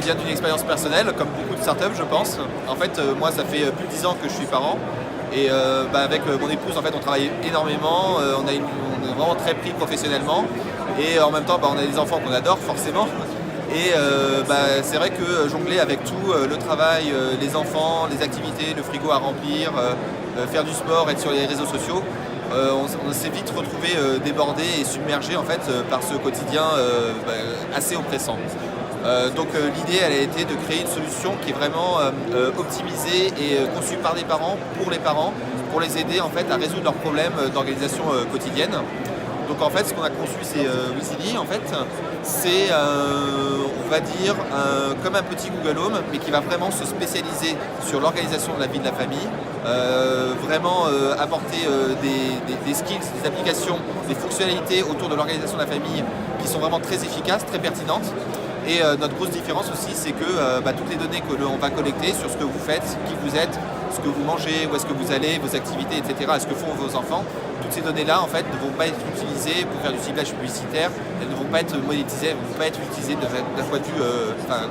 elle vient d'une expérience personnelle, comme beaucoup de startups, je pense. En fait, moi, ça fait plus de 10 ans que je suis parent. Et avec mon épouse, en fait, on travaille énormément. On est vraiment très pris professionnellement. Et en même temps, on a des enfants qu'on adore, forcément. Et c'est vrai que jongler avec tout, le travail, les enfants, les activités, le frigo à remplir, faire du sport, être sur les réseaux sociaux, on s'est vite retrouvé débordé et submergé en fait par ce quotidien assez oppressant. Donc l'idée elle a été de créer une solution qui est vraiment optimisée et conçue par des parents, pour les aider en fait à résoudre leurs problèmes d'organisation quotidienne. Donc en fait ce qu'on a conçu c'est Weasyly en fait, c'est on va dire comme un petit Google Home mais qui va vraiment se spécialiser sur l'organisation de la vie de la famille, vraiment apporter des skills, des applications, des fonctionnalités autour de l'organisation de la famille qui sont vraiment très efficaces, très pertinentes. Et notre grosse différence aussi, c'est que toutes les données que l'on va collecter sur ce que vous faites, qui vous êtes, ce que vous mangez, où est-ce que vous allez, vos activités, etc., ce que font vos enfants, toutes ces données-là, en fait, ne vont pas être utilisées pour faire du ciblage publicitaire, elles ne vont pas être monétisées, elles ne vont pas être utilisées d'un point de vue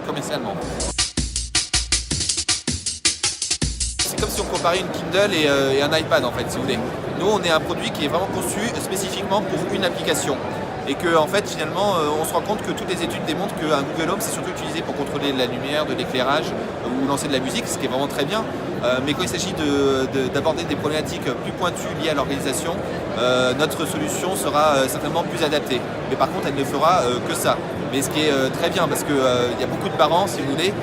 commercialement. C'est comme si on comparait une Kindle et un iPad, en fait, si vous voulez. Nous, on est un produit qui est vraiment conçu spécifiquement pour une application. Et que en fait finalement on se rend compte que toutes les études démontrent qu'un Google Home c'est surtout utilisé pour contrôler de la lumière, de l'éclairage ou lancer de la musique, ce qui est vraiment très bien. Mais quand il s'agit d'aborder des problématiques plus pointues liées à l'organisation, notre solution sera certainement plus adaptée. Mais par contre elle ne fera que ça. Mais ce qui est très bien parce qu'il y a beaucoup de parents, si vous voulez,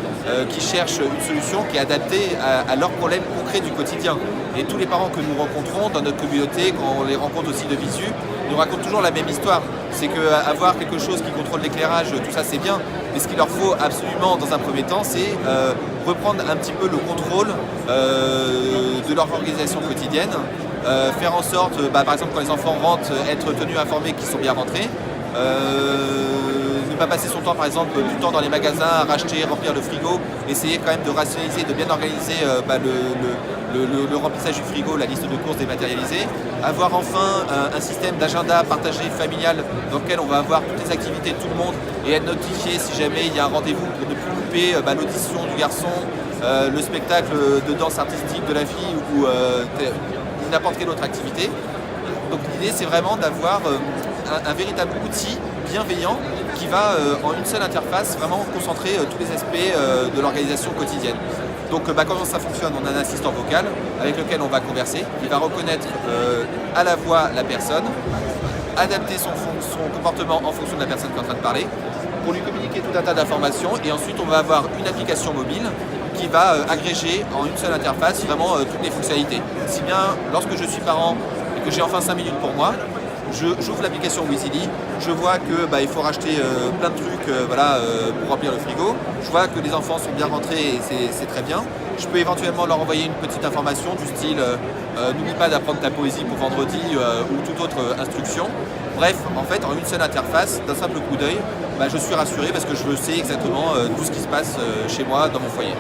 qui cherchent une solution qui est adaptée à leurs problèmes concrets du quotidien. Et tous les parents que nous rencontrons dans notre communauté, quand on les rencontre aussi de visu, nous racontent toujours la même histoire. C'est qu'avoir quelque chose qui contrôle l'éclairage, tout ça c'est bien, mais ce qu'il leur faut absolument dans un premier temps, c'est reprendre un petit peu le contrôle de leur organisation quotidienne, faire en sorte, par exemple quand les enfants rentrent, être tenus informés qu'ils sont bien rentrés, ne pas passer son temps par exemple du temps dans les magasins à racheter, remplir le frigo, essayer quand même de rationaliser, de bien organiser le remplissage du frigo, la liste de courses dématérialisée, avoir enfin un système d'agenda partagé familial dans lequel on va avoir toutes les activités de tout le monde et être notifié si jamais il y a un rendez-vous pour ne plus louper l'audition du garçon, le spectacle de danse artistique de la fille ou n'importe quelle autre activité. Donc l'idée c'est vraiment d'avoir un véritable outil bienveillant qui va en une seule interface vraiment concentrer tous les aspects de l'organisation quotidienne. Donc comment ça fonctionne? On a un assistant vocal avec lequel on va converser, il va reconnaître à la voix la personne, adapter son comportement en fonction de la personne qui est en train de parler, pour lui communiquer tout un tas d'informations et ensuite on va avoir une application mobile qui va agréger en une seule interface vraiment toutes les fonctionnalités. Si bien lorsque je suis parent et que j'ai enfin 5 minutes pour moi, j'ouvre l'application Weasyly, je vois que il faut racheter plein de trucs pour remplir le frigo. Je vois que les enfants sont bien rentrés et c'est très bien. Je peux éventuellement leur envoyer une petite information du style n'oublie pas d'apprendre ta poésie pour vendredi ou toute autre instruction. Bref, en fait, en une seule interface, d'un simple coup d'œil, je suis rassuré parce que je sais exactement tout ce qui se passe chez moi, dans mon foyer.